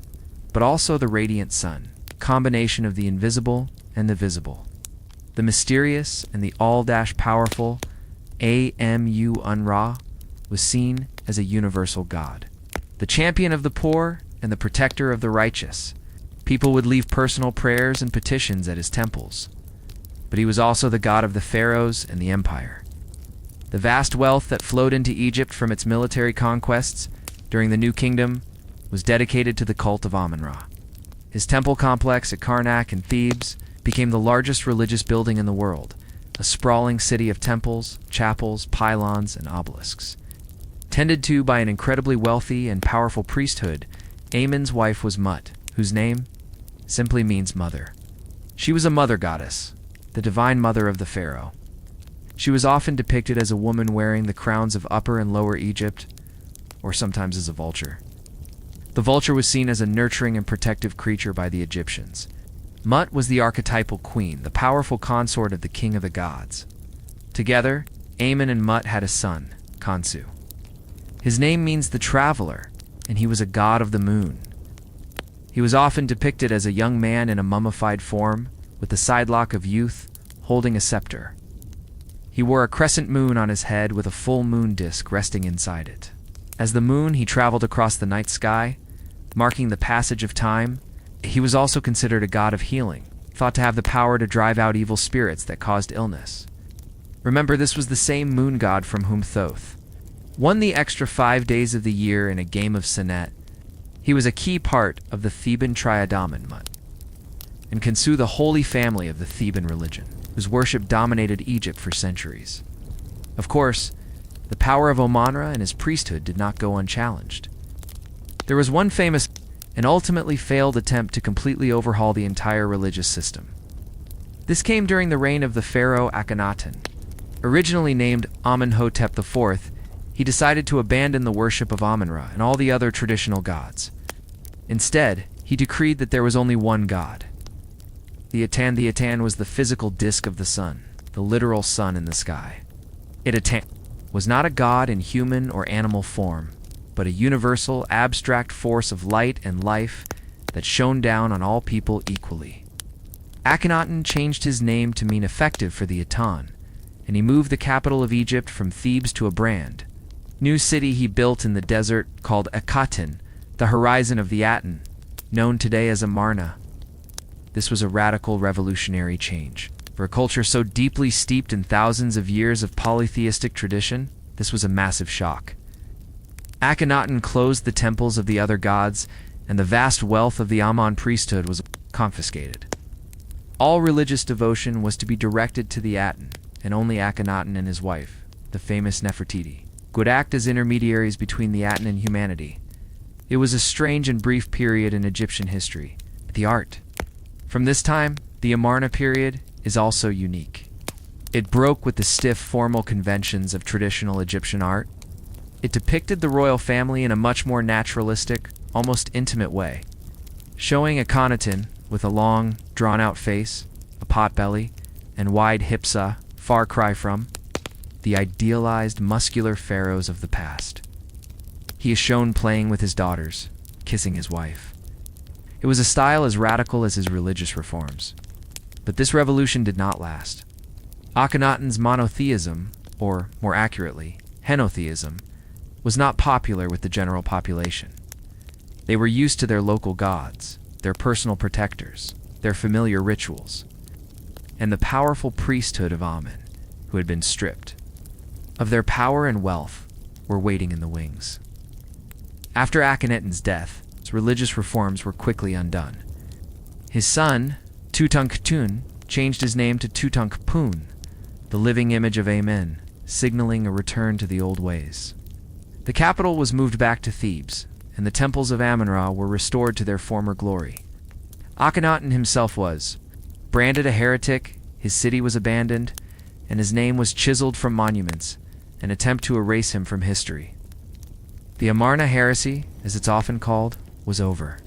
but also the radiant sun, combination of the invisible and the visible. The mysterious and the all-powerful Amun-Ra was seen as a universal god. The champion of the poor and the protector of the righteous. People would leave personal prayers and petitions at his temples. But he was also the god of the pharaohs and the empire. The vast wealth that flowed into Egypt from its military conquests during the New Kingdom was dedicated to the cult of Amun-Ra. His temple complex at Karnak in Thebes became the largest religious building in the world, a sprawling city of temples, chapels, pylons, and obelisks. Tended to by an incredibly wealthy and powerful priesthood, Amun's wife was Mut, whose name simply means mother. She was a mother goddess, the divine mother of the pharaoh. She was often depicted as a woman wearing the crowns of Upper and Lower Egypt, or sometimes as a vulture. The vulture was seen as a nurturing and protective creature by the Egyptians. Mut was the archetypal queen, the powerful consort of the king of the gods. Together, Amun and Mut had a son, Khonsu. His name means the traveler, and he was a god of the moon. He was often depicted as a young man in a mummified form, with the sidelock of youth, holding a scepter. He wore a crescent moon on his head with a full moon disk resting inside it. As the moon, he traveled across the night sky, marking the passage of time. He was also considered a god of healing, thought to have the power to drive out evil spirits that caused illness. Remember, this was the same moon god from whom Thoth won the extra 5 days of the year in a game of Senet. He was a key part of the Theban triadaman Mut, and Khonsu, the holy family of the Theban religion, whose worship dominated Egypt for centuries. Of course, the power of Amun-Ra and his priesthood did not go unchallenged. There was one famous and ultimately failed attempt to completely overhaul the entire religious system. This came during the reign of the pharaoh Akhenaten. Originally named Amenhotep IV, he decided to abandon the worship of Amun-Ra and all the other traditional gods. Instead, he decreed that there was only one god. The Atan was the physical disk of the sun, the literal sun in the sky. Atan was not a god in human or animal form, but a universal, abstract force of light and life that shone down on all people equally. Akhenaten changed his name to mean effective for the Atan, and he moved the capital of Egypt from Thebes to a new city he built in the desert called Akhaten, the horizon of the Aten, known today as Amarna. This was a radical revolutionary change. For a culture so deeply steeped in thousands of years of polytheistic tradition, this was a massive shock. Akhenaten closed the temples of the other gods, and the vast wealth of the Amun priesthood was confiscated. All religious devotion was to be directed to the Aten, and only Akhenaten and his wife, the famous Nefertiti, would act as intermediaries between the Aten and humanity. It was a strange and brief period in Egyptian history. The art from this time, the Amarna period, is also unique. It broke with the stiff, formal conventions of traditional Egyptian art. It depicted the royal family in a much more naturalistic, almost intimate way, showing Akhenaten with a long, drawn-out face, a pot-belly, and wide hips, a far cry from the idealized, muscular pharaohs of the past. He is shown playing with his daughters, kissing his wife. It was a style as radical as his religious reforms. But this revolution did not last. Akhenaten's monotheism, or more accurately, henotheism, was not popular with the general population. They were used to their local gods, their personal protectors, their familiar rituals, and the powerful priesthood of Amun, who had been stripped of their power and wealth, were waiting in the wings. After Akhenaten's death, his religious reforms were quickly undone. His son, Tutankhamun, changed his name to Tutankhamun, the living image of Amen, signaling a return to the old ways. The capital was moved back to Thebes, and the temples of Amun-Ra were restored to their former glory. Akhenaten himself was branded a heretic, his city was abandoned, and his name was chiseled from monuments, an attempt to erase him from history. The Amarna heresy, as it's often called, was over.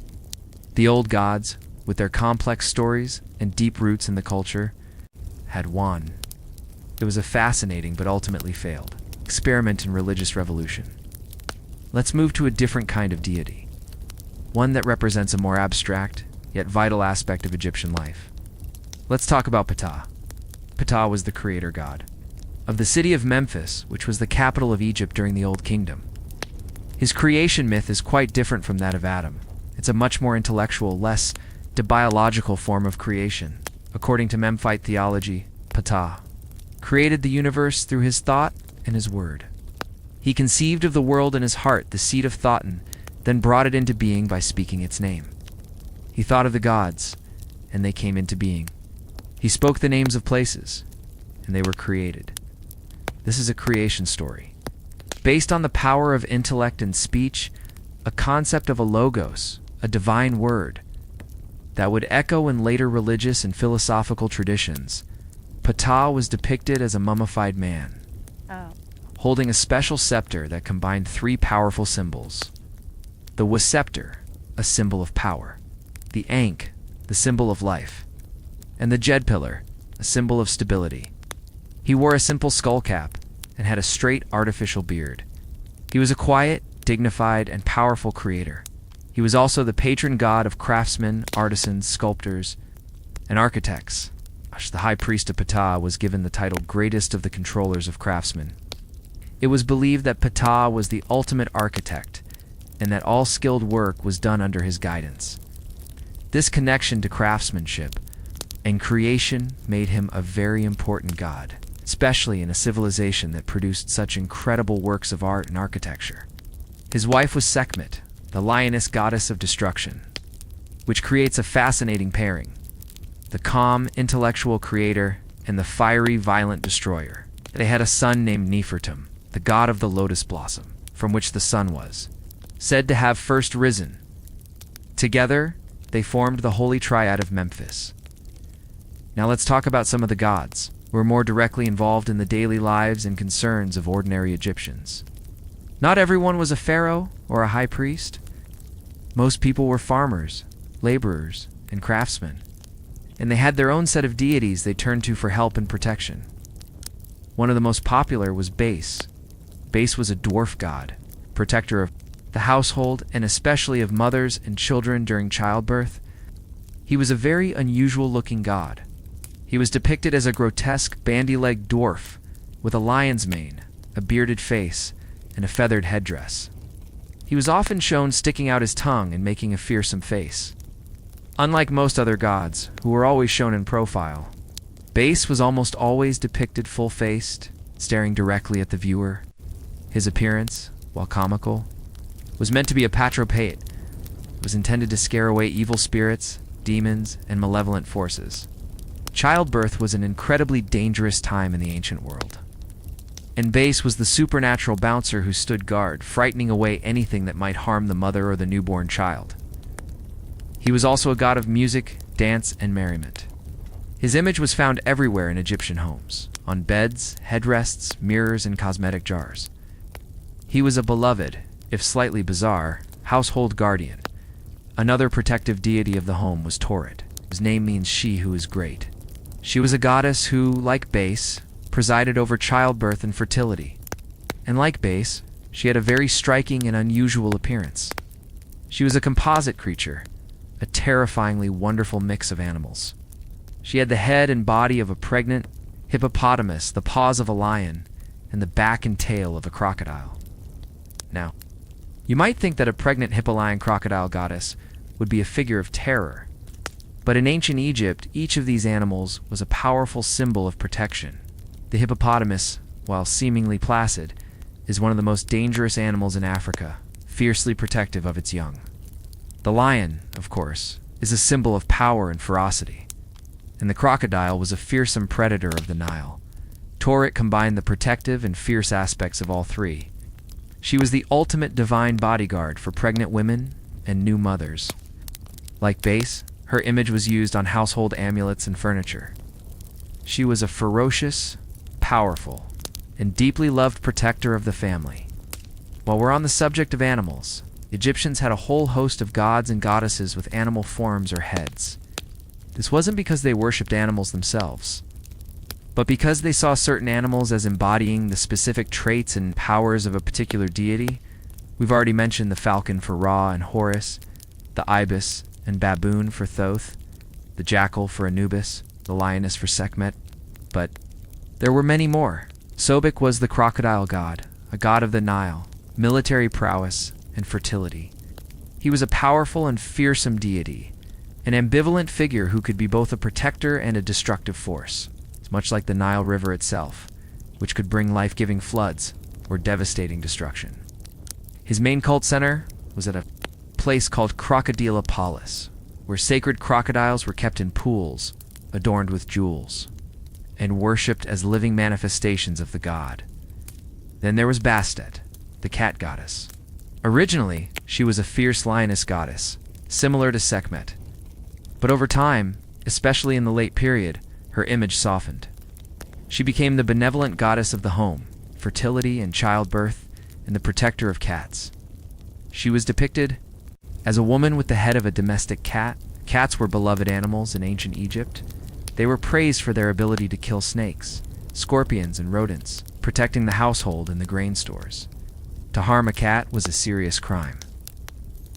The old gods, with their complex stories and deep roots in the culture, had won. It was a fascinating but ultimately failed experiment in religious revolution. Let's move to a different kind of deity, one that represents a more abstract, yet vital aspect of Egyptian life. Let's talk about Ptah. Ptah was the creator god of the city of Memphis, which was the capital of Egypt during the Old Kingdom. His creation myth is quite different from that of Adam. It's a much more intellectual, less biological form of creation. According to Memphite theology, Ptah created the universe through his thought and his word. He conceived of the world in his heart, the seed of Thoth, then brought it into being by speaking its name. He thought of the gods, and they came into being. He spoke the names of places, and they were created. This is a creation story, based on the power of intellect and speech, a concept of a logos, a divine word, that would echo in later religious and philosophical traditions. Ptah was depicted as a mummified man, holding a special scepter that combined three powerful symbols. The scepter, a symbol of power, the Ankh, the symbol of life, and the Jed pillar, a symbol of stability. He wore a simple skull cap and had a straight artificial beard. He was a quiet, dignified, and powerful creator. He was also the patron god of craftsmen, artisans, sculptors, and architects. The high priest of Ptah was given the title greatest of the controllers of craftsmen. It was believed that Ptah was the ultimate architect, and that all skilled work was done under his guidance. This connection to craftsmanship and creation made him a very important god, especially in a civilization that produced such incredible works of art and architecture. His wife was Sekhmet, the lioness goddess of destruction, which creates a fascinating pairing: the calm, intellectual creator and the fiery, violent destroyer. They had a son named Nefertum, the god of the lotus blossom, from which the sun was said to have first risen. Together, they formed the holy triad of Memphis. Now let's talk about some of the gods who were more directly involved in the daily lives and concerns of ordinary Egyptians. Not everyone was a pharaoh or a high priest. Most people were farmers, laborers, and craftsmen, and they had their own set of deities they turned to for help and protection. One of the most popular was Base. Base was a dwarf god, protector of the household and especially of mothers and children during childbirth. He was a very unusual-looking god. He was depicted as a grotesque, bandy-legged dwarf with a lion's mane, a bearded face, and a feathered headdress. He was often shown sticking out his tongue and making a fearsome face. Unlike most other gods, who were always shown in profile, Base was almost always depicted full-faced, staring directly at the viewer. His appearance, while comical, was meant to be a patropaet. It was intended to scare away evil spirits, demons, and malevolent forces. Childbirth was an incredibly dangerous time in the ancient world, and Base was the supernatural bouncer who stood guard, frightening away anything that might harm the mother or the newborn child. He was also a god of music, dance, and merriment. His image was found everywhere in Egyptian homes, on beds, headrests, mirrors, and cosmetic jars. He was a beloved, if slightly bizarre, household guardian. Another protective deity of the home was Toret. His name means she who is great. She was a goddess who, like Base, presided over childbirth and fertility. And like Base, she had a very striking and unusual appearance. She was a composite creature, a terrifyingly wonderful mix of animals. She had the head and body of a pregnant hippopotamus, the paws of a lion, and the back and tail of a crocodile. Now, you might think that a pregnant hippolyon crocodile goddess would be a figure of terror, but in ancient Egypt, each of these animals was a powerful symbol of protection. The hippopotamus, while seemingly placid, is one of the most dangerous animals in Africa, fiercely protective of its young. The lion, of course, is a symbol of power and ferocity. and the crocodile was a fearsome predator of the Nile. Taurit combined the protective and fierce aspects of all three. She was the ultimate divine bodyguard for pregnant women and new mothers. Like Base, her image was used on household amulets and furniture. She was a ferocious, powerful, and deeply loved protector of the family. While we're on the subject of animals, Egyptians had a whole host of gods and goddesses with animal forms or heads. This wasn't because they worshipped animals themselves, but because they saw certain animals as embodying the specific traits and powers of a particular deity. We've already mentioned the falcon for Ra and Horus, the ibis and baboon for Thoth, the jackal for Anubis, the lioness for Sekhmet, but there were many more. Sobek was the crocodile god, a god of the Nile, military prowess, and fertility. He was a powerful and fearsome deity, an ambivalent figure who could be both a protector and a destructive force. It's much like the Nile River itself, which could bring life-giving floods or devastating destruction. His main cult center was at a place called Crocodilopolis, where sacred crocodiles were kept in pools adorned with jewels and worshipped as living manifestations of the god. Then there was Bastet, the cat goddess. Originally, she was a fierce lioness goddess, similar to Sekhmet. But over time, especially in the late period, her image softened. She became the benevolent goddess of the home, fertility and childbirth, and the protector of cats. She was depicted as a woman with the head of a domestic cat. Cats were beloved animals in ancient Egypt. They were praised for their ability to kill snakes, scorpions, and rodents, protecting the household and the grain stores. To harm a cat was a serious crime.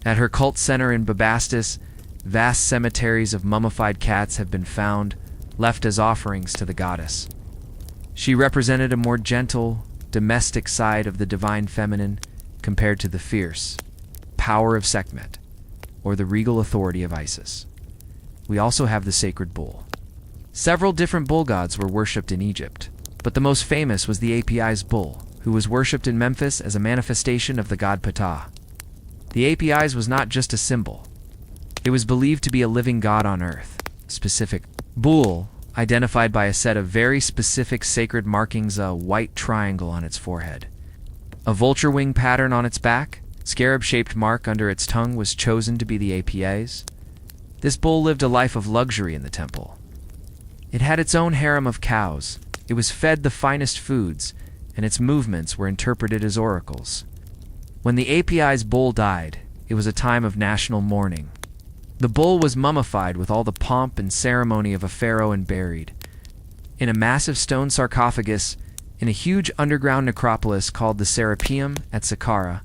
At her cult center in Bubastis, vast cemeteries of mummified cats have been found, left as offerings to the goddess. She represented a more gentle, domestic side of the divine feminine compared to the fierce power of Sekhmet, or the regal authority of Isis. We also have the sacred bull. Several different bull gods were worshipped in Egypt, but the most famous was the Apis bull, who was worshipped in Memphis as a manifestation of the god Ptah. The Apis was not just a symbol. It was believed to be a living god on earth. Specific bull, identified by a set of very specific sacred markings, a white triangle on its forehead, a vulture wing pattern on its back, scarab-shaped mark under its tongue was chosen to be the Apis. This bull lived a life of luxury in the temple. It had its own harem of cows. It was fed the finest foods, and its movements were interpreted as oracles. When the Apis bull died, it was a time of national mourning. The bull was mummified with all the pomp and ceremony of a pharaoh and buried in a massive stone sarcophagus in a huge underground necropolis called the Serapeum at Saqqara.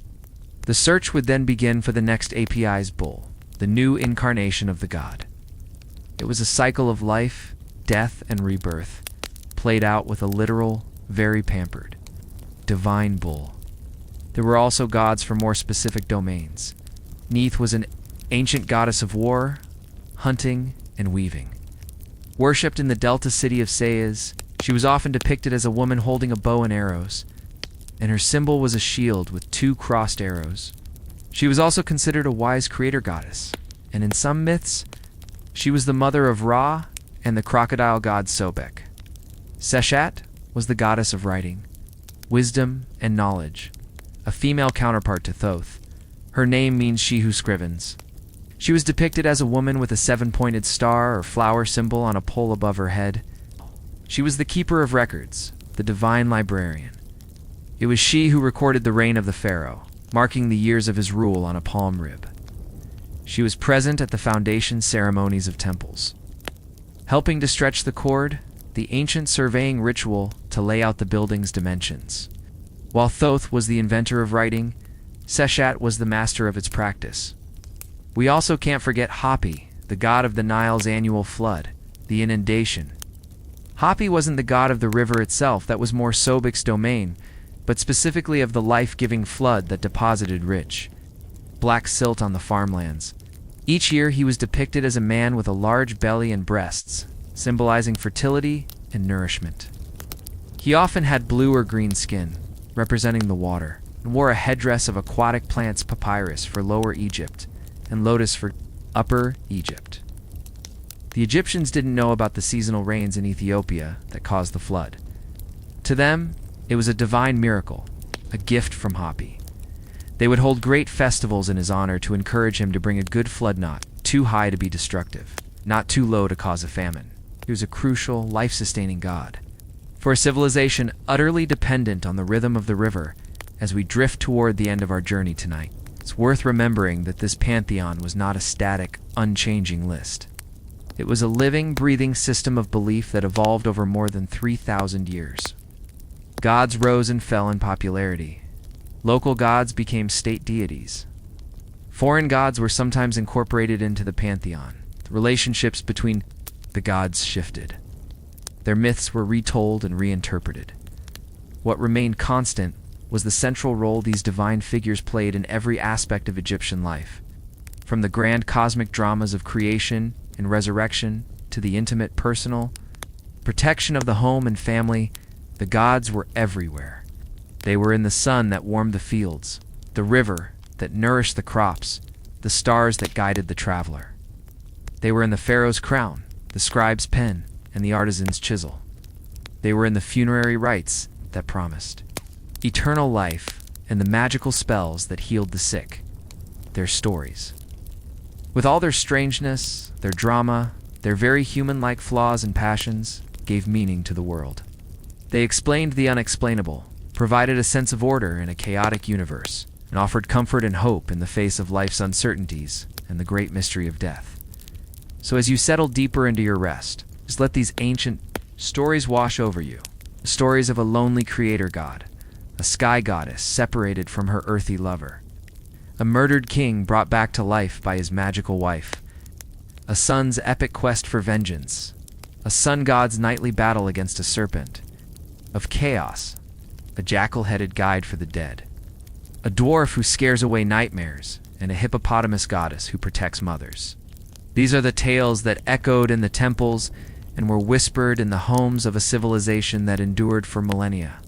The search would then begin for the next Apis bull, the new incarnation of the god. It was a cycle of life, death, and rebirth, played out with a literal, very pampered, divine bull. There were also gods for more specific domains. Neith was an ancient goddess of war, hunting, and weaving. Worshipped in the delta city of Sais, she was often depicted as a woman holding a bow and arrows, and her symbol was a shield with 2 crossed arrows. She was also considered a wise creator goddess, and in some myths, she was the mother of Ra and the crocodile god Sobek. Seshat was the goddess of writing, wisdom, and knowledge, a female counterpart to Thoth. Her name means she who scrivens. She was depicted as a woman with a 7-pointed star or flower symbol on a pole above her head. She was the keeper of records, the divine librarian. It was she who recorded the reign of the pharaoh, marking the years of his rule on a palm rib. She was present at the foundation ceremonies of temples, helping to stretch the cord, the ancient surveying ritual to lay out the building's dimensions. While Thoth was the inventor of writing, Seshat was the master of its practice. We also can't forget Hapi, the god of the Nile's annual flood, the inundation. Hapi wasn't the god of the river itself, that was more Sobek's domain, but specifically of the life-giving flood that deposited rich, black silt on the farmlands. Each year he was depicted as a man with a large belly and breasts, symbolizing fertility and nourishment. He often had blue or green skin, representing the water, and wore a headdress of aquatic plants, papyrus for Lower Egypt and lotus for Upper Egypt. The Egyptians didn't know about the seasonal rains in Ethiopia that caused the flood. To them, it was a divine miracle, a gift from Hapi. They would hold great festivals in his honor to encourage him to bring a good flood, not too high to be destructive, not too low to cause a famine. He was a crucial, life-sustaining god. For a civilization utterly dependent on the rhythm of the river, as we drift toward the end of our journey tonight, it's worth remembering that this pantheon was not a static, unchanging list. It was a living, breathing system of belief that evolved over more than 3,000 years. Gods rose and fell in popularity. Local gods became state deities. Foreign gods were sometimes incorporated into the pantheon. The relationships between the gods shifted. Their myths were retold and reinterpreted. What remained constant was the central role these divine figures played in every aspect of Egyptian life, from the grand cosmic dramas of creation and resurrection to the intimate, personal protection of the home and family. The gods were everywhere. They were in the sun that warmed the fields, the river that nourished the crops, the stars that guided the traveler. They were in the pharaoh's crown, the scribe's pen, and the artisan's chisel. They were in the funerary rites that promised eternal life and the magical spells that healed the sick. Their stories, with all their strangeness, their drama, their very human-like flaws and passions, gave meaning to the world. They explained the unexplainable, provided a sense of order in a chaotic universe, and offered comfort and hope in the face of life's uncertainties and the great mystery of death. So as you settle deeper into your rest, just let these ancient stories wash over you. The stories of a lonely creator god, a sky goddess separated from her earthy lover, a murdered king brought back to life by his magical wife, a sun's epic quest for vengeance, a sun god's nightly battle against a serpent, of chaos, a jackal-headed guide for the dead, a dwarf who scares away nightmares, and a hippopotamus goddess who protects mothers. These are the tales that echoed in the temples and were whispered in the homes of a civilization that endured for millennia.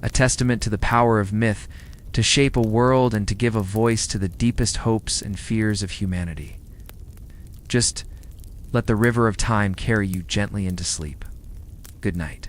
A testament to the power of myth to shape a world and to give a voice to the deepest hopes and fears of humanity. Just let the river of time carry you gently into sleep. Good night.